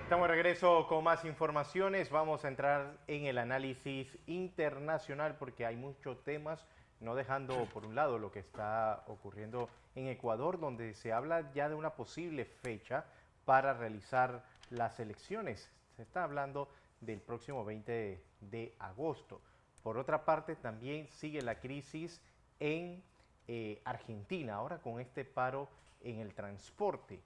Estamos de regreso con más informaciones. Vamos a entrar en el análisis internacional porque hay muchos temas, no dejando por un lado lo que está ocurriendo en Ecuador, donde se habla ya de una posible fecha para realizar las elecciones. Se está hablando del próximo 20 de agosto. Por otra parte, también sigue la crisis en Argentina, ahora con este paro en el transporte.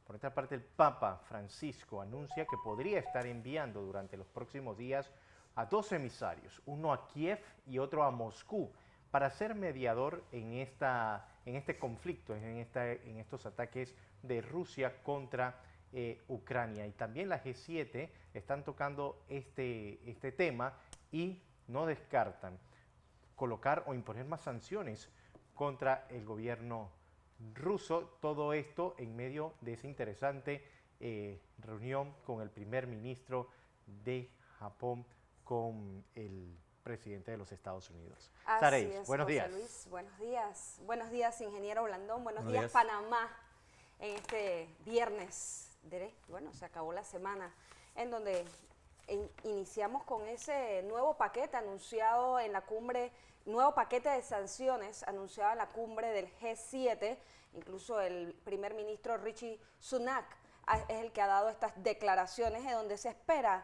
Por otra parte, el Papa Francisco anuncia que podría estar enviando durante los próximos días a dos emisarios, uno a Kiev y otro a Moscú, para ser mediador en este conflicto, en estos ataques de Rusia contra Ucrania. Y también la G7 están tocando este tema y no descartan colocar o imponer más sanciones contra el gobierno ruso, todo esto en medio de esa interesante reunión con el primer ministro de Japón, con el presidente de los Estados Unidos. Así Sareis, es, buenos José días. Luis, buenos días. Buenos días, ingeniero Blandón, buenos días, días. Panamá, en este viernes. Bueno, se acabó la semana, en donde iniciamos con ese nuevo paquete anunciado en la cumbre, nuevo paquete de sanciones anunciado en la cumbre del G7. Incluso el primer ministro Rishi Sunak es el que ha dado estas declaraciones, en donde se espera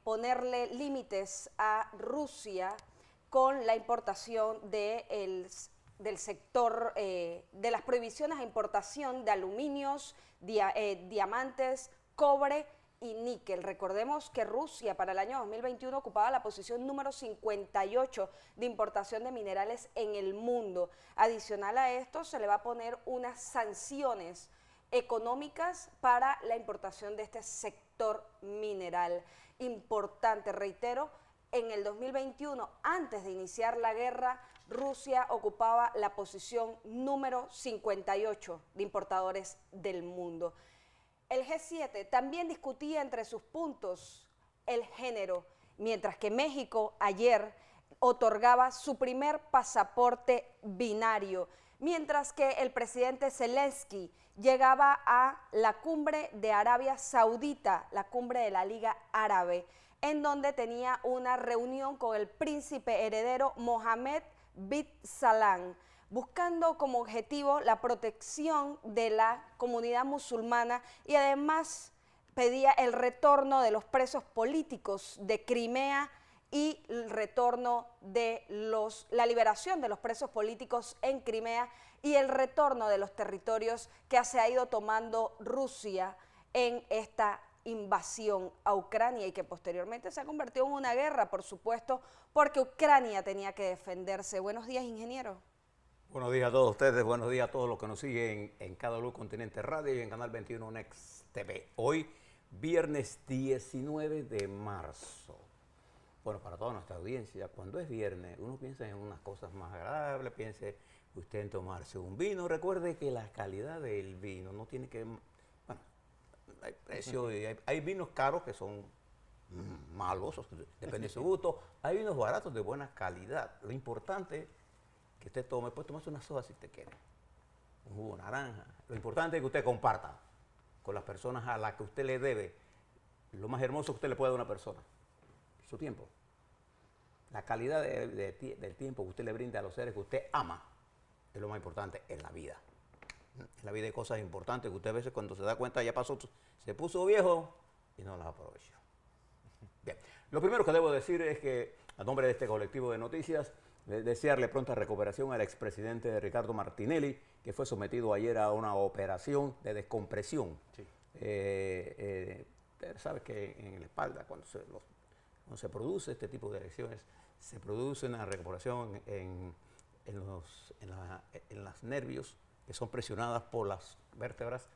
ponerle límites a Rusia con la importación del sector, de las prohibiciones a importación de aluminios, diamantes, cobre y níquel. Recordemos que Rusia para el año 2021 ocupaba la posición número 58 de importación de minerales en el mundo. Adicional a esto, se le va a poner unas sanciones económicas para la importación de este sector mineral. Importante, reitero, en el 2021, antes de iniciar la guerra, Rusia ocupaba la posición número 58 de importadores del mundo. El G7 también discutía entre sus puntos el género, mientras que México ayer otorgaba su primer pasaporte binario, mientras que el presidente Zelensky llegaba a la cumbre de Arabia Saudita, la cumbre de la Liga Árabe, en donde tenía una reunión con el príncipe heredero Mohammed bin Salman, buscando como objetivo la protección de la comunidad musulmana y además pedía el retorno de los presos políticos de Crimea y el retorno de la liberación de los presos políticos en Crimea y el retorno de los territorios que se ha ido tomando Rusia en esta invasión a Ucrania y que posteriormente se ha convertido en una guerra, por supuesto, porque Ucrania tenía que defenderse. Buenos días, ingeniero. Buenos días a todos ustedes, buenos días a todos los que nos siguen en Cada Luz Continente Radio y en Canal 21 Next TV. Hoy, viernes 19 de marzo. Bueno, para toda nuestra audiencia, cuando es viernes, uno piensa en unas cosas más agradables, piense usted en tomarse un vino. Recuerde que la calidad del vino no tiene que... Bueno, hay precio y hay vinos caros que son malos, depende de su gusto. Hay vinos baratos de buena calidad. Lo importante que usted tome, puede tomarse una soda si usted quiere, un jugo de naranja. Lo importante es que usted comparta con las personas a las que usted le debe. Lo más hermoso que usted le puede dar a una persona, su tiempo. La calidad del tiempo que usted le brinda a los seres que usted ama es lo más importante en la vida. En la vida hay cosas importantes que usted a veces cuando se da cuenta ya pasó, se puso viejo y no las aprovechó. Bien, lo primero que debo decir es que a nombre de este colectivo de noticias, desearle pronta recuperación al expresidente Ricardo Martinelli, que fue sometido ayer a una operación de descompresión. Sí. Sabe que en la espalda, cuando se produce este tipo de lesiones, se produce una recuperación en los nervios que son presionadas por las vértebras.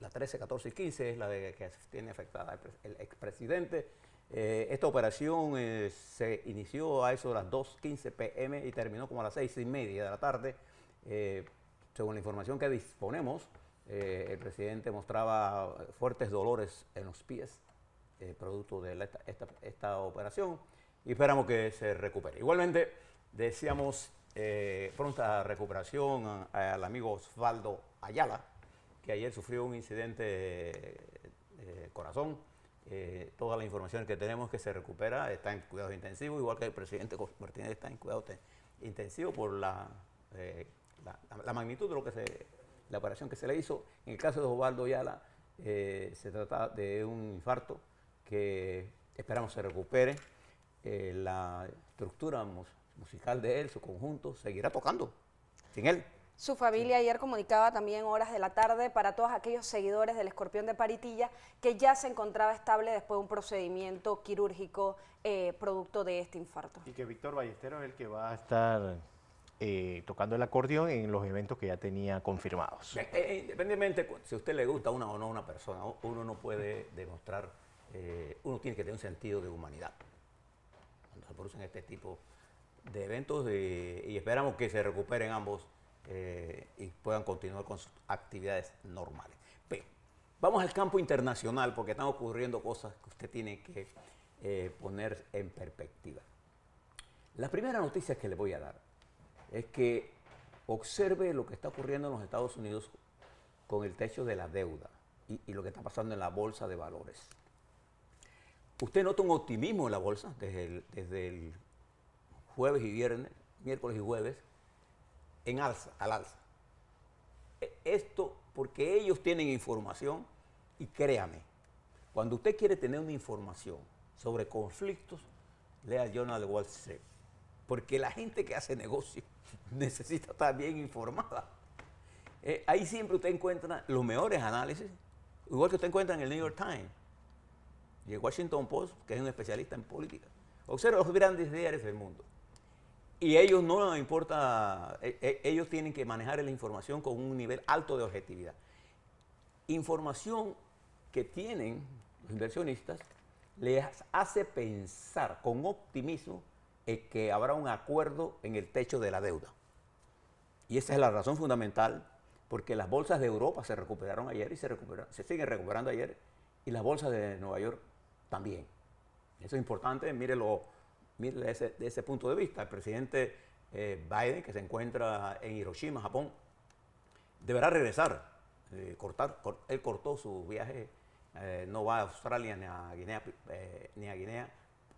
La 13, 14 y 15 es la que tiene afectada el expresidente. Esta operación se inició a eso de las 2:15 p.m. y terminó como a las 6:30 de la tarde. Según la información que disponemos, el presidente mostraba fuertes dolores en los pies, producto de esta operación, y esperamos que se recupere. Igualmente, deseamos pronta recuperación al amigo Osvaldo Ayala, que ayer sufrió un incidente corazón. Toda la información que tenemos que se recupera está en cuidados intensivos, igual que el presidente Martínez está en cuidados intensivos por la magnitud de lo que la operación que se le hizo. En el caso de Osvaldo Ayala, se trata de un infarto que esperamos se recupere. La estructura musical de él, su conjunto, seguirá tocando sin él. Su familia ayer comunicaba también horas de la tarde para todos aquellos seguidores del Escorpión de Paritilla que ya se encontraba estable después de un procedimiento quirúrgico producto de este infarto. Y que Víctor Ballesteros es el que va a estar tocando el acordeón en los eventos que ya tenía confirmados. Independientemente si a usted le gusta una o no una persona, uno no puede demostrar, uno tiene que tener un sentido de humanidad cuando se producen este tipo de eventos y esperamos que se recuperen ambos y puedan continuar con sus actividades normales. Pero vamos al campo internacional porque están ocurriendo cosas que usted tiene que poner en perspectiva. La primera noticia que le voy a dar es que observe lo que está ocurriendo en los Estados Unidos con el techo de la deuda y lo que está pasando en la bolsa de valores. Usted nota un optimismo en la bolsa desde el jueves y viernes, miércoles y jueves, al alza. Esto porque ellos tienen información y créame, cuando usted quiere tener una información sobre conflictos, lea el Journal de Wall Street, porque la gente que hace negocio necesita estar bien informada. Ahí siempre usted encuentra los mejores análisis, igual que usted encuentra en el New York Times y el Washington Post, que es un especialista en política. Observa los grandes diarios del mundo. Y ellos no les importa, ellos tienen que manejar la información con un nivel alto de objetividad. Información que tienen los inversionistas les hace pensar con optimismo que habrá un acuerdo en el techo de la deuda. Y esa es la razón fundamental, porque las bolsas de Europa se recuperaron ayer y se siguen recuperando ayer, y las bolsas de Nueva York también. Eso es importante, mírelo de ese punto de vista. El presidente Biden, que se encuentra en Hiroshima, Japón, deberá regresar. Él cortó su viaje, no va a Australia ni a Guinea.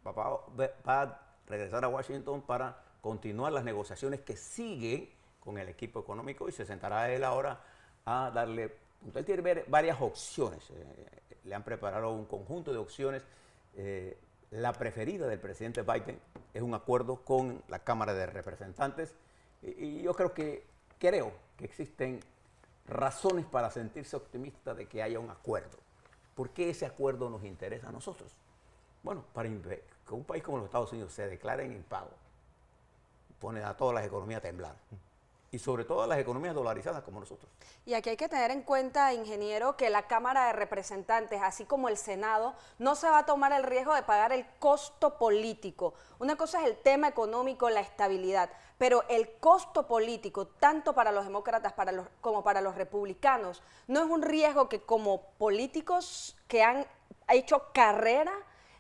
Va a regresar a Washington para continuar las negociaciones que siguen con el equipo económico y se sentará él ahora a darle. Él tiene varias opciones. Le han preparado un conjunto de opciones. La preferida del presidente Biden es un acuerdo con la Cámara de Representantes y yo creo que existen razones para sentirse optimista de que haya un acuerdo. ¿Por qué ese acuerdo nos interesa a nosotros? Bueno, para que un país como los Estados Unidos se declare en impago pone a todas las economías a temblar. Y sobre todo a las economías dolarizadas como nosotros. Y aquí hay que tener en cuenta, ingeniero, que la Cámara de Representantes, así como el Senado, no se va a tomar el riesgo de pagar el costo político. Una cosa es el tema económico, la estabilidad, pero el costo político, tanto para los demócratas como para los republicanos, no es un riesgo que como políticos que han hecho carrera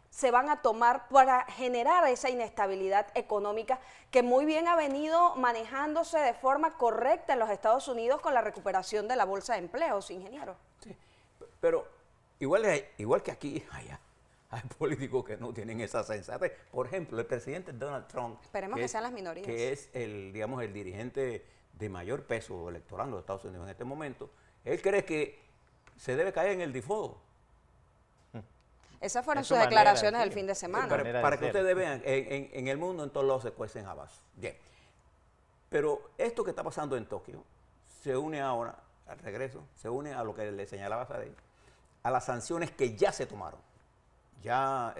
se van a tomar para generar esa inestabilidad económica que muy bien ha venido manejándose de forma correcta en los Estados Unidos con la recuperación de la bolsa de empleos, ingeniero. Sí, pero igual que aquí hay políticos que no tienen esa sensatez. Por ejemplo, el presidente Donald Trump, esperemos que sean las minorías, que es el dirigente de mayor peso electoral en los Estados Unidos en este momento, él cree que se debe caer en el default. Esas fueron sus declaraciones del fin de semana. Para que ustedes vean, en el mundo en todos lados se cuecen habas. Bien. Pero esto que está pasando en Tokio se une ahora, al regreso, se une a lo que le señalaba Sadei, a las sanciones que ya se tomaron. Ya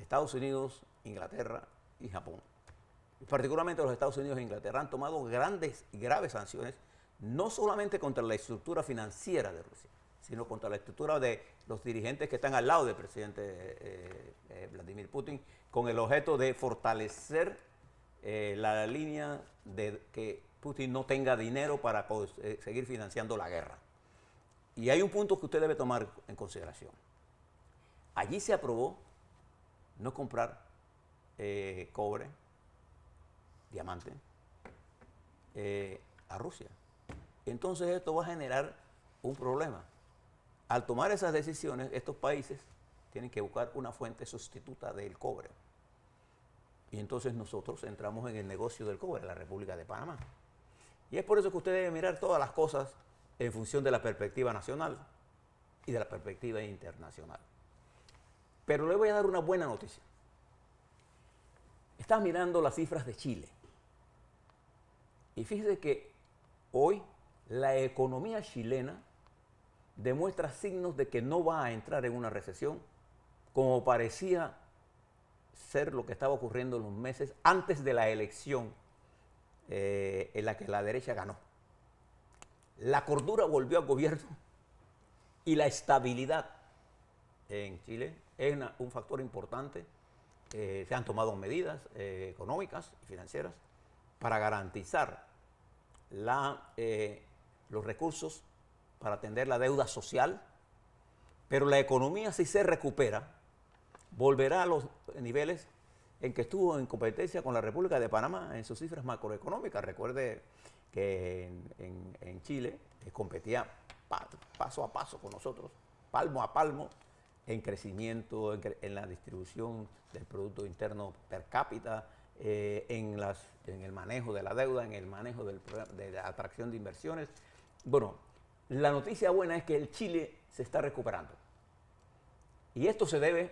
Estados Unidos, Inglaterra y Japón. Particularmente los Estados Unidos e Inglaterra han tomado grandes y graves sanciones, no solamente contra la estructura financiera de Rusia, sino contra la estructura de los dirigentes que están al lado del presidente Vladimir Putin, con el objeto de fortalecer la línea de que Putin no tenga dinero para seguir financiando la guerra. Y hay un punto que usted debe tomar en consideración. Allí se aprobó no comprar cobre, diamante, a Rusia. Entonces esto va a generar un problema. al tomar esas decisiones, estos países tienen que buscar una fuente sustituta del cobre. Y entonces nosotros entramos en el negocio del cobre, la República de Panamá. Y es por eso que usted debe mirar todas las cosas en función de la perspectiva nacional y de la perspectiva internacional. Pero le voy a dar una buena noticia. Estaba mirando las cifras de Chile. Y fíjese que hoy la economía chilena demuestra signos de que no va a entrar en una recesión, como parecía ser lo que estaba ocurriendo en los meses antes de la elección en la que la derecha ganó. La cordura volvió al gobierno y la estabilidad en Chile es un factor importante. Se han tomado medidas económicas y financieras para garantizar los recursos para atender la deuda social, pero la economía, si se recupera, volverá a los niveles en que estuvo en competencia con la República de Panamá en sus cifras macroeconómicas. Recuerde que en Chile competía paso a paso con nosotros, palmo a palmo, en crecimiento, en la distribución del Producto Interno per cápita, en el manejo de la deuda, en el manejo de la atracción de inversiones. Bueno, la noticia buena es que el Chile se está recuperando. Y esto se debe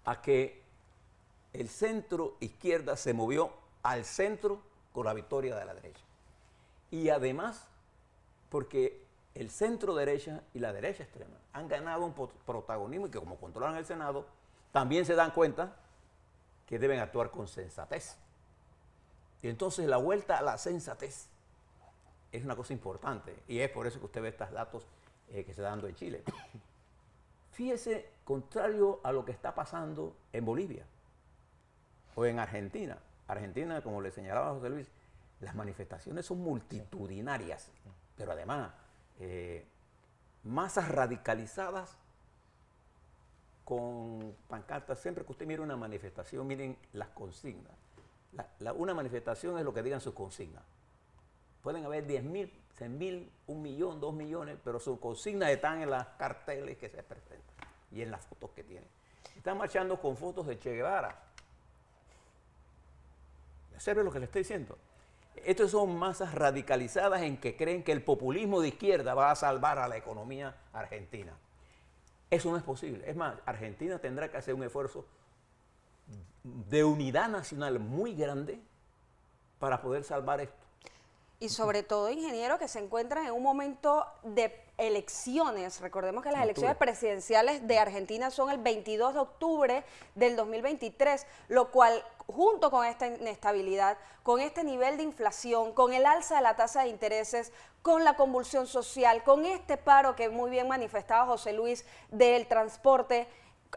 a que el centro izquierda se movió al centro con la victoria de la derecha. Y además, porque el centro derecha y la derecha extrema han ganado un protagonismo y que como controlan el Senado, también se dan cuenta que deben actuar con sensatez. Y entonces la vuelta a la sensatez es una cosa importante y es por eso que usted ve estos datos que se están dando en Chile. Fíjese, contrario a lo que está pasando en Bolivia o en Argentina. Argentina, como le señalaba José Luis, las manifestaciones son multitudinarias, pero además masas radicalizadas con pancartas. Siempre que usted mire una manifestación, miren las consignas. Una manifestación es lo que digan sus consignas. Pueden haber 10.000, 100.000, 1 millón, 2 millones, pero sus consignas están en las carteles que se presentan y en las fotos que tienen. Están marchando con fotos de Che Guevara. ¿Sabe lo que le estoy diciendo? Estos son masas radicalizadas en que creen que el populismo de izquierda va a salvar a la economía argentina. Eso no es posible. Es más, Argentina tendrá que hacer un esfuerzo de unidad nacional muy grande para poder salvar esto. Y sobre todo, ingeniero, que se encuentran en un momento de elecciones. Recordemos que las elecciones presidenciales de Argentina son el 22 de octubre del 2023, lo cual, junto con esta inestabilidad, con este nivel de inflación, con el alza de la tasa de intereses, con la convulsión social, con este paro que muy bien manifestaba José Luis del transporte,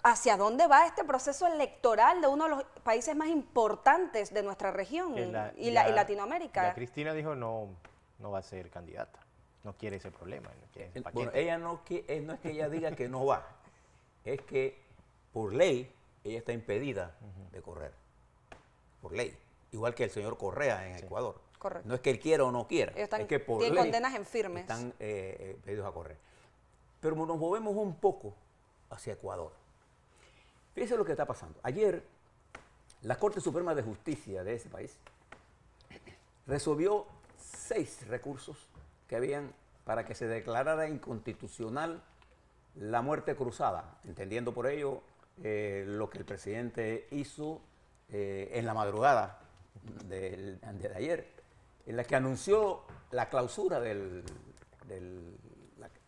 ¿hacia dónde va este proceso electoral de uno de los países más importantes de nuestra región y Latinoamérica? Ya Cristina dijo no va a ser candidata, no quiere ese problema. No quiere ese bueno, ella no es que ella diga que no va, es que por ley ella está impedida de correr, por ley, igual que el señor Correa en Ecuador. Correcto. No es que él quiera o no quiera, es que por ley tienen condenas en firmes. Están impedidos a correr. Pero nos movemos un poco hacia Ecuador. Fíjense lo que está pasando. Ayer, la Corte Suprema de Justicia de ese país resolvió 6 recursos que habían para que se declarara inconstitucional la muerte cruzada, entendiendo por ello lo que el presidente hizo en la madrugada de ayer, en la que anunció la clausura de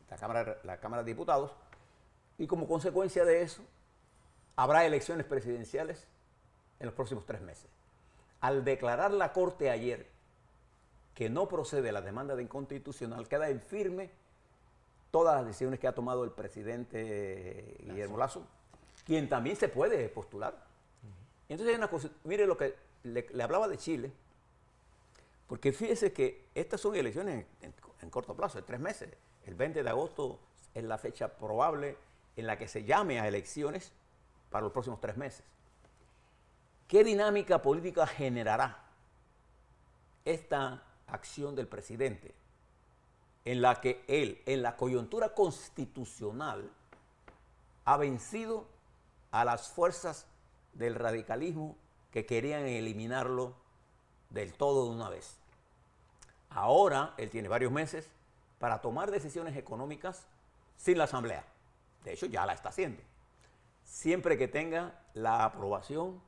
la Cámara de Diputados, y como consecuencia de eso habrá elecciones presidenciales en los próximos 3 meses. Al declarar la Corte ayer que no procede la demanda de inconstitucional, queda en firme todas las decisiones que ha tomado el presidente Guillermo Lasso, quien también se puede postular. Entonces hay una cosa, mire lo que le hablaba de Chile, porque fíjese que estas son elecciones en corto plazo, de 3 meses. El 20 de agosto es la fecha probable en la que se llame a elecciones para los próximos 3 meses. ¿Qué dinámica política generará esta acción del presidente? en la que él, en la coyuntura constitucional, ha vencido a las fuerzas del radicalismo que querían eliminarlo del todo de una vez. Ahora él tiene varios meses para tomar decisiones económicas sin la Asamblea. De hecho, ya la está haciendo, siempre que tenga la aprobación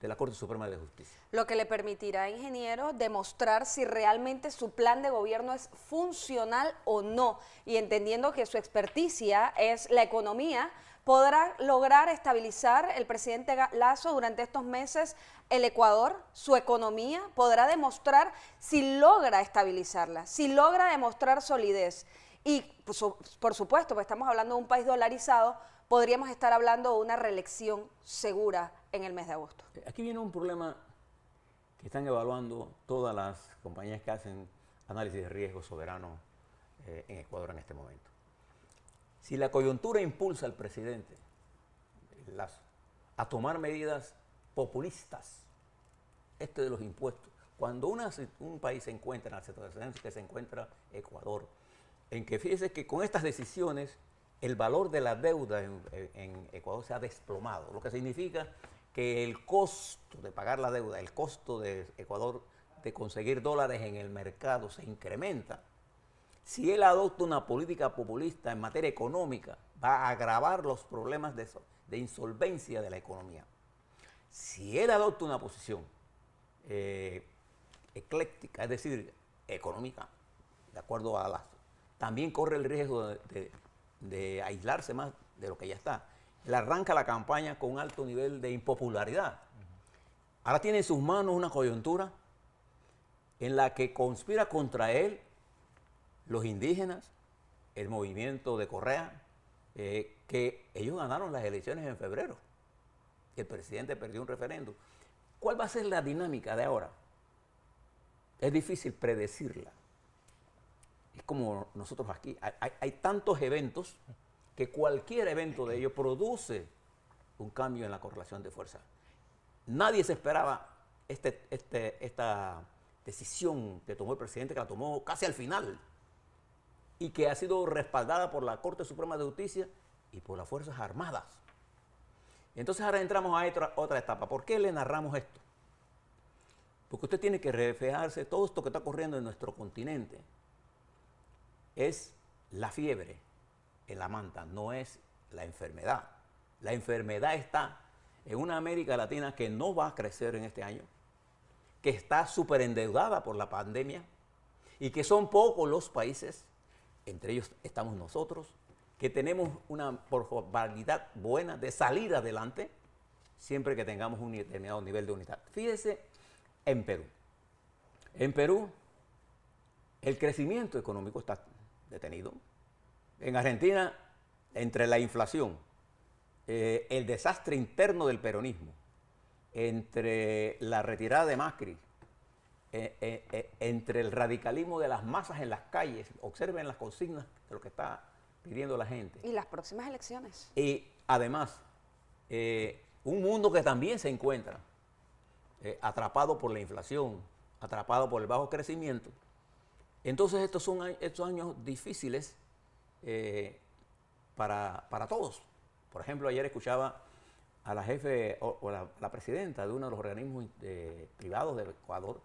de la Corte Suprema de Justicia. Lo que le permitirá, ingeniero, demostrar si realmente su plan de gobierno es funcional o no. Y entendiendo que su experticia es la economía, podrá lograr estabilizar el presidente Lasso durante estos meses el Ecuador, su economía, podrá demostrar si logra estabilizarla, si logra demostrar solidez. Y pues, por supuesto, pues estamos hablando de un país dolarizado, podríamos estar hablando de una reelección segura en el mes de agosto. Aquí viene un problema que están evaluando todas las compañías que hacen análisis de riesgo soberano en Ecuador en este momento. Si la coyuntura impulsa al presidente Lasso a tomar medidas populistas, de los impuestos, cuando un país se encuentra en la situación que se encuentra Ecuador, en que fíjese que con estas decisiones el valor de la deuda en Ecuador se ha desplomado, lo que significa que el costo de pagar la deuda, el costo de Ecuador de conseguir dólares en el mercado se incrementa. Si él adopta una política populista en materia económica, va a agravar los problemas de insolvencia de la economía. Si él adopta una posición ecléctica, es decir, económica, de acuerdo a Lasso, también corre el riesgo de aislarse más de lo que ya está. Él arranca la campaña con un alto nivel de impopularidad. Ahora tiene en sus manos una coyuntura en la que conspira contra él los indígenas, el movimiento de Correa, que ellos ganaron las elecciones en febrero. El presidente perdió un referéndum. ¿Cuál va a ser la dinámica de ahora? Es difícil predecirla. Es como nosotros aquí. Hay tantos eventos que cualquier evento de ellos produce un cambio en la correlación de fuerza. Nadie se esperaba esta decisión que tomó el presidente, que la tomó casi al final y que ha sido respaldada por la Corte Suprema de Justicia y por las Fuerzas Armadas. Entonces ahora entramos a otra etapa. ¿Por qué le narramos esto? Porque usted tiene que reflejarse, todo esto que está ocurriendo en nuestro continente es la fiebre en la manta, no es la enfermedad. La enfermedad está en una América Latina que no va a crecer en este año, que está súper endeudada por la pandemia y que son pocos los países, entre ellos estamos nosotros, que tenemos una probabilidad buena de salir adelante siempre que tengamos un determinado nivel de unidad. Fíjese en Perú. En Perú el crecimiento económico está detenido. En Argentina, entre la inflación, el desastre interno del peronismo, entre la retirada de Macri, entre el radicalismo de las masas en las calles, observen las consignas de lo que está pidiendo la gente. Y las próximas elecciones. Y además, un mundo que también se encuentra atrapado por la inflación, atrapado por el bajo crecimiento. Entonces estos son estos años difíciles para todos. Por ejemplo, ayer escuchaba a la jefe o la presidenta de uno de los organismos privados de Ecuador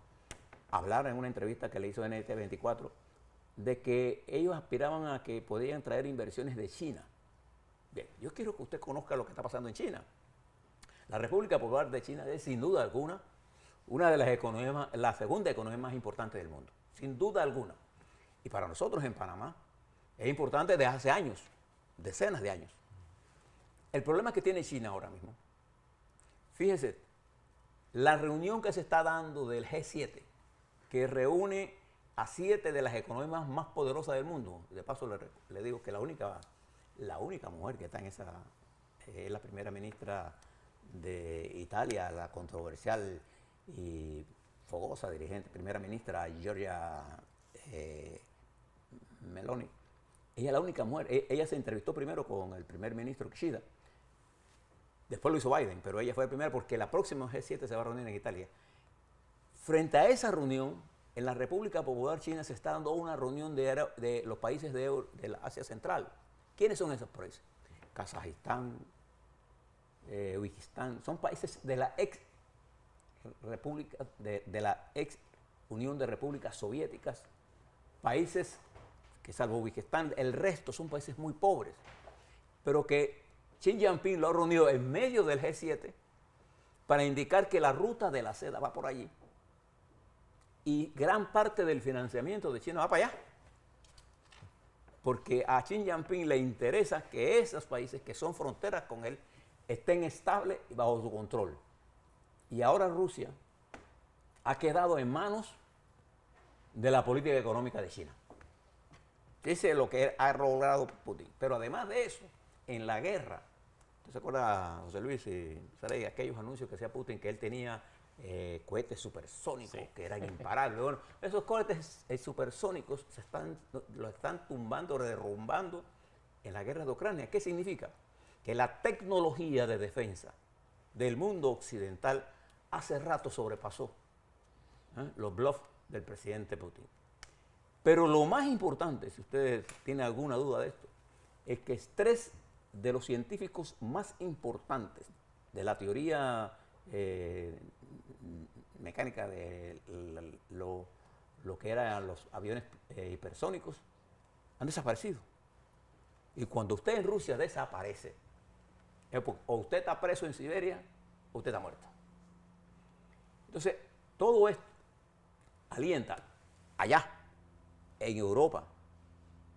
hablar en una entrevista que le hizo NT24 de que ellos aspiraban a que podían traer inversiones de China. Bien, yo quiero que usted conozca lo que está pasando en China. La República Popular de China es sin duda alguna una de las economías, la segunda economía más importante del mundo, sin duda alguna. Y para nosotros en Panamá es importante desde hace años, decenas de años. El problema que tiene China ahora mismo, fíjese, la reunión que se está dando del G7, que reúne a 7 de las economías más poderosas del mundo. De paso le digo que la única mujer que está en esa es la primera ministra de Italia, la controversial y fogosa dirigente, primera ministra Giorgia Meloni. Ella es la única mujer. Ella se entrevistó primero con el primer ministro Kishida. Después lo hizo Biden, pero ella fue la primera porque la próxima G7 se va a reunir en Italia. Frente a esa reunión, en la República Popular China se está dando una reunión de los países de la Asia Central. ¿Quiénes son esos países? Kazajistán, Uzbekistán, son países de la ex República, de la ex Unión de Repúblicas Soviéticas, países que salvo Uzbekistán, el resto son países muy pobres, pero que Xi Jinping lo ha reunido en medio del G7 para indicar que la ruta de la seda va por allí y gran parte del financiamiento de China va para allá. Porque a Xi Jinping le interesa que esos países que son fronteras con él estén estables y bajo su control. Y ahora Rusia ha quedado en manos de la política económica de China. Ese es lo que ha logrado Putin. Pero además de eso, en la guerra, ¿usted se acuerda, José Luis, de aquellos anuncios que hacía Putin, que él tenía cohetes supersónicos que eran imparables? Bueno, esos cohetes supersónicos los están tumbando, derrumbando en la guerra de Ucrania. ¿Qué significa? Que la tecnología de defensa del mundo occidental hace rato sobrepasó los bluffs del presidente Putin. Pero lo más importante, si ustedes tienen alguna duda de esto, es que 3 de los científicos más importantes de la teoría mecánica de lo que eran los aviones hipersónicos han desaparecido. Y cuando usted en Rusia desaparece, o usted está preso en Siberia o usted está muerto. Entonces, todo esto alienta allá, en Europa.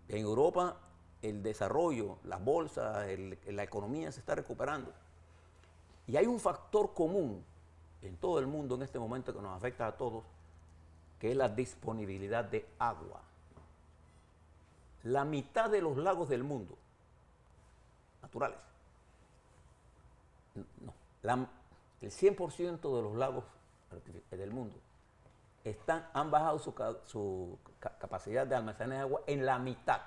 En Europa el desarrollo, las bolsas, la economía se está recuperando. Y hay un factor común en todo el mundo en este momento que nos afecta a todos, que es la disponibilidad de agua. La mitad de los lagos del mundo, naturales, el 100% de los lagos del mundo han bajado su capacidad de almacenar agua en la mitad.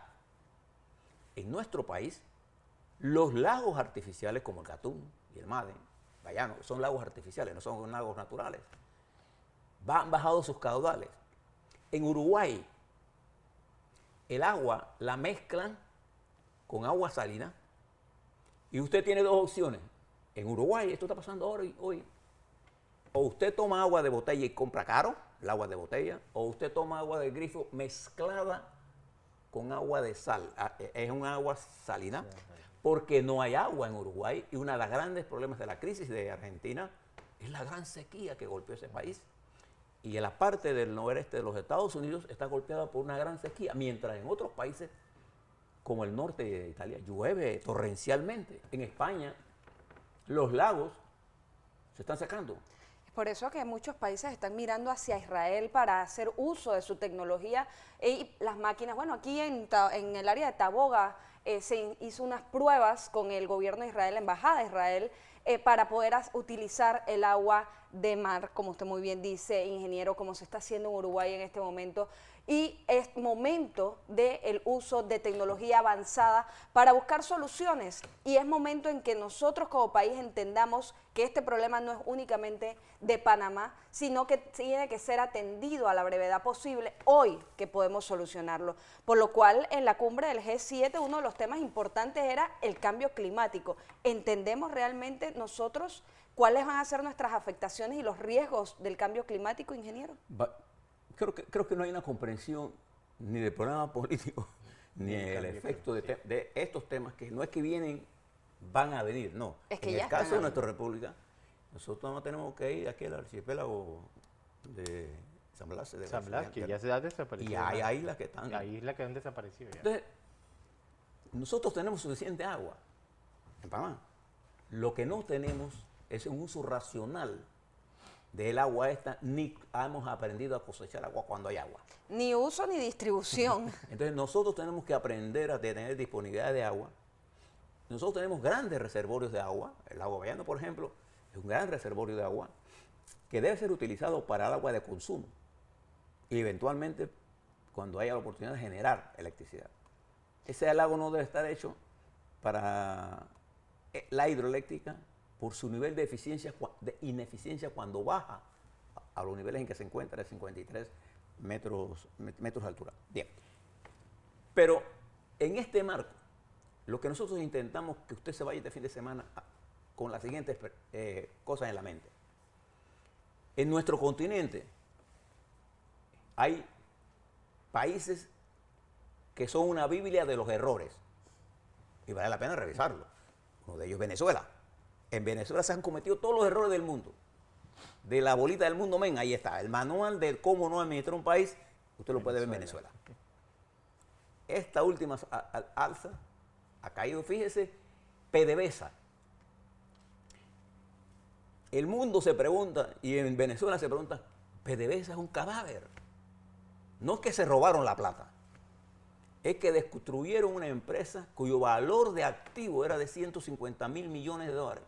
En nuestro país, los lagos artificiales como el Gatún y el Made, Bayano, son lagos artificiales, no son lagos naturales, han bajado sus caudales. En Uruguay, el agua la mezclan con agua salina y usted tiene 2 opciones. En Uruguay, esto está pasando ahora hoy. O usted toma agua de botella y compra caro, el agua de botella, o usted toma agua del grifo mezclada con agua de sal. Es un agua salina, porque no hay agua en Uruguay y uno de los grandes problemas de la crisis de Argentina es la gran sequía que golpeó ese país. Y en la parte del noreste de los Estados Unidos está golpeada por una gran sequía, mientras en otros países, como el norte de Italia, llueve torrencialmente. En España, los lagos se están secando. Por eso que muchos países están mirando hacia Israel para hacer uso de su tecnología y las máquinas. Bueno, aquí en el área de Taboga se hizo unas pruebas con el gobierno de Israel, la embajada de Israel, para poder utilizar el agua de mar, como usted muy bien dice, ingeniero, como se está haciendo en Uruguay en este momento. Y es momento del uso de tecnología avanzada para buscar soluciones. Y es momento en que nosotros como país entendamos que este problema no es únicamente de Panamá, sino que tiene que ser atendido a la brevedad posible hoy que podemos solucionarlo. Por lo cual, en la cumbre del G7, uno de los temas importantes era el cambio climático. ¿Entendemos realmente nosotros cuáles van a ser nuestras afectaciones y los riesgos del cambio climático, ingeniero? Creo que no hay una comprensión ni del programa político, ni el efecto de estos temas, que no es que van a venir, no. Es que en ya el caso están de nuestra república, nosotros no tenemos que ir aquí al archipiélago de San Blas. San Blas, que ya se ha desaparecido. Y hay islas que están. Hay islas que han desaparecido ya. Entonces, nosotros tenemos suficiente agua en Panamá. Lo que no tenemos es un uso racional del agua esta, ni hemos aprendido a cosechar agua cuando hay agua. Ni uso ni distribución. Entonces nosotros tenemos que aprender a tener disponibilidad de agua. Nosotros tenemos grandes reservorios de agua. El lago Bayano, por ejemplo, es un gran reservorio de agua que debe ser utilizado para el agua de consumo y eventualmente cuando haya la oportunidad de generar electricidad. Ese lago no debe estar hecho para la hidroeléctrica por su nivel de ineficiencia cuando baja a los niveles en que se encuentra, de 53 metros de altura. Bien. Pero en este marco, lo que nosotros intentamos que usted se vaya este fin de semana con las siguientes cosas en la mente. En nuestro continente hay países que son una Biblia de los errores y vale la pena revisarlo. Uno de ellos es Venezuela. En Venezuela se han cometido todos los errores del mundo. De la bolita del mundo, men, ahí está. El manual de cómo no administrar un país, usted lo puede ver en Venezuela. Esta última alza ha caído, fíjese, PDVSA. El mundo se pregunta, y en Venezuela se pregunta, PDVSA es un cadáver. No es que se robaron la plata, es que destruyeron una empresa cuyo valor de activo era de 150 mil millones de dólares.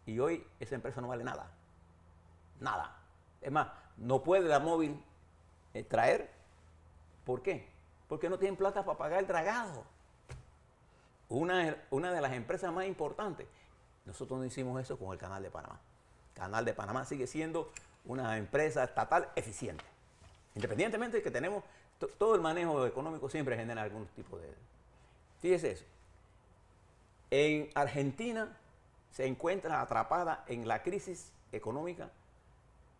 Y hoy esa empresa no vale nada. Nada. Es más, no puede la móvil traer. ¿Por qué? Porque no tienen plata para pagar el dragado. Una de las empresas más importantes. Nosotros no hicimos eso con el Canal de Panamá. El Canal de Panamá sigue siendo una empresa estatal eficiente. Independientemente de que tenemos todo el manejo económico, siempre genera algún tipo de... Fíjese eso. En Argentina se encuentra atrapada en la crisis económica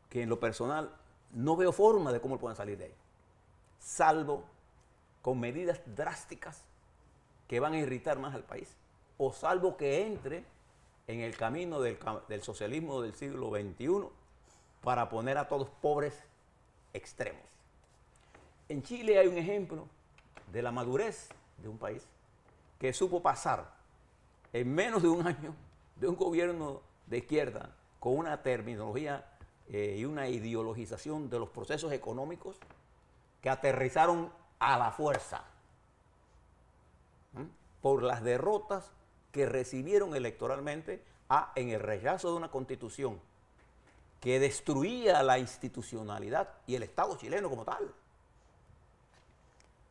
que en lo personal no veo forma de cómo puedan salir de ahí, salvo con medidas drásticas que van a irritar más al país, o salvo que entre en el camino del socialismo del siglo XXI para poner a todos pobres extremos. En Chile hay un ejemplo de la madurez de un país que supo pasar en menos de un año de un gobierno de izquierda con una terminología y una ideologización de los procesos económicos que aterrizaron a la fuerza por las derrotas que recibieron electoralmente en el rechazo de una constitución que destruía la institucionalidad y el Estado chileno como tal.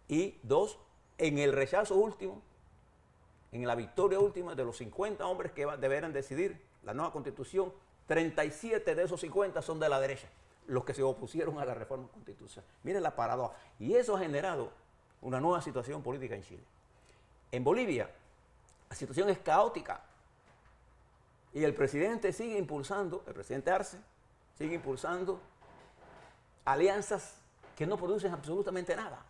Y dos, en el rechazo último, en la victoria última de los 50 hombres que deberán decidir la nueva constitución, 37 de esos 50 son de la derecha, los que se opusieron a la reforma constitucional. Miren la paradoja. Y eso ha generado una nueva situación política en Chile. En Bolivia, la situación es caótica. Y el presidente sigue impulsando, el presidente Arce, sigue impulsando alianzas que no producen absolutamente nada.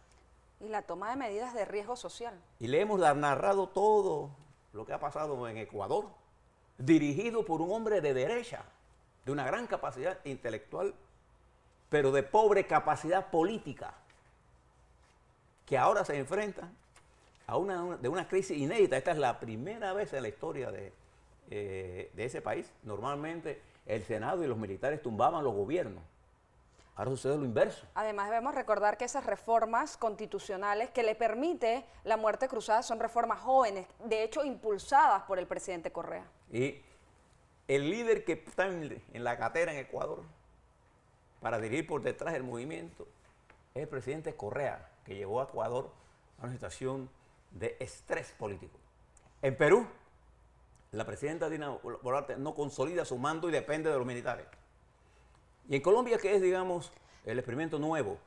Y la toma de medidas de riesgo social. Y le hemos narrado todo lo que ha pasado en Ecuador, dirigido por un hombre de derecha, de una gran capacidad intelectual, pero de pobre capacidad política, que ahora se enfrenta a una crisis inédita. Esta es la primera vez en la historia de ese país. Normalmente el Senado y los militares tumbaban los gobiernos. Ahora sucede lo inverso. Además debemos recordar que esas reformas constitucionales que le permite la muerte cruzada son reformas jóvenes, de hecho impulsadas por el presidente Correa. Y el líder que está en la cartera en Ecuador para dirigir por detrás del movimiento es el presidente Correa, que llevó a Ecuador a una situación de estrés político. En Perú, la presidenta Dina Boluarte no consolida su mando y depende de los militares. Y en Colombia, que es, digamos, el experimento nuevo,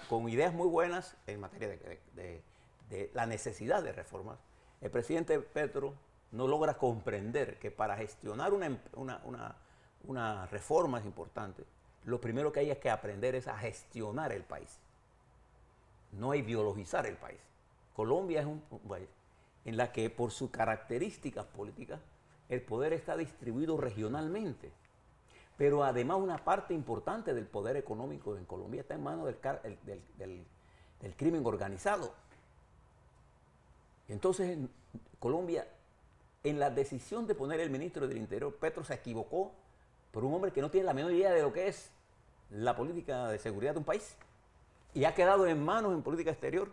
con ideas muy buenas en materia de la necesidad de reformas, el presidente Petro no logra comprender que para gestionar una reforma importante, lo primero que hay es que aprender es a gestionar el país, no a ideologizar el país. Colombia es un país en la que por sus características políticas el poder está distribuido regionalmente. Pero además una parte importante del poder económico en Colombia está en manos del crimen organizado. Entonces, en Colombia, en la decisión de poner el ministro del Interior, Petro se equivocó por un hombre que no tiene la menor idea de lo que es la política de seguridad de un país. Y ha quedado en manos, en política exterior,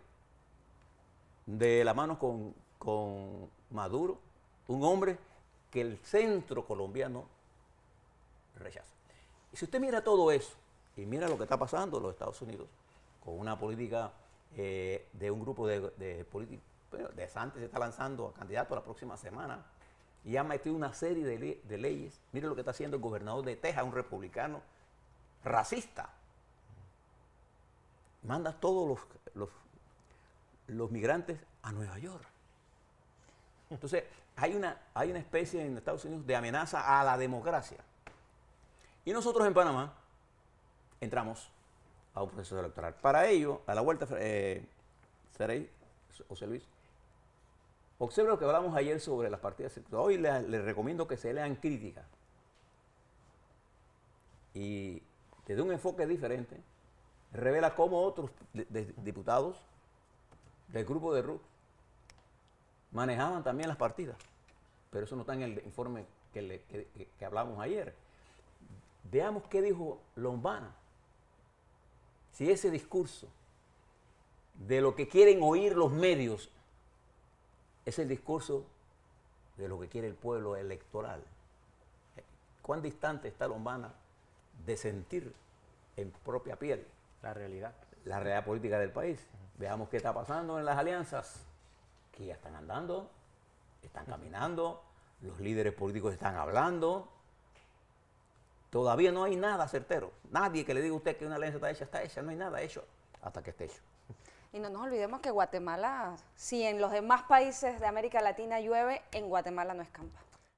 de la mano con Maduro, un hombre que el centro colombiano rechaza. Y si usted mira todo eso, y mira lo que está pasando en los Estados Unidos, con una política de un grupo de políticos, de Santos se está lanzando a candidato la próxima semana, y ha metido una serie de leyes. Mire lo que está haciendo el gobernador de Texas, un republicano racista, manda a todos los migrantes a Nueva York. Entonces, hay una especie en Estados Unidos de amenaza a la democracia. Y nosotros en Panamá entramos a un proceso electoral. Para ello, a la vuelta, Serey, José Luis, observe lo que hablamos ayer sobre las partidas. Hoy les recomiendo que se lean críticas. Y desde un enfoque diferente, revela cómo otros diputados del grupo de RUC manejaban también las partidas. Pero eso no está en el informe que hablamos ayer. Veamos qué dijo Lombana. Si ese discurso de lo que quieren oír los medios es el discurso de lo que quiere el pueblo electoral. ¿Cuán distante está Lombana de sentir en propia piel La realidad. la realidad política del país? Veamos qué está pasando en las alianzas, que ya están andando, están caminando, los líderes políticos están hablando. Todavía no hay nada certero. Nadie que le diga a usted que una alianza está hecha, no hay nada hecho hasta que esté hecho. Y no nos olvidemos que Guatemala, si en los demás países de América Latina llueve, en Guatemala no escampa.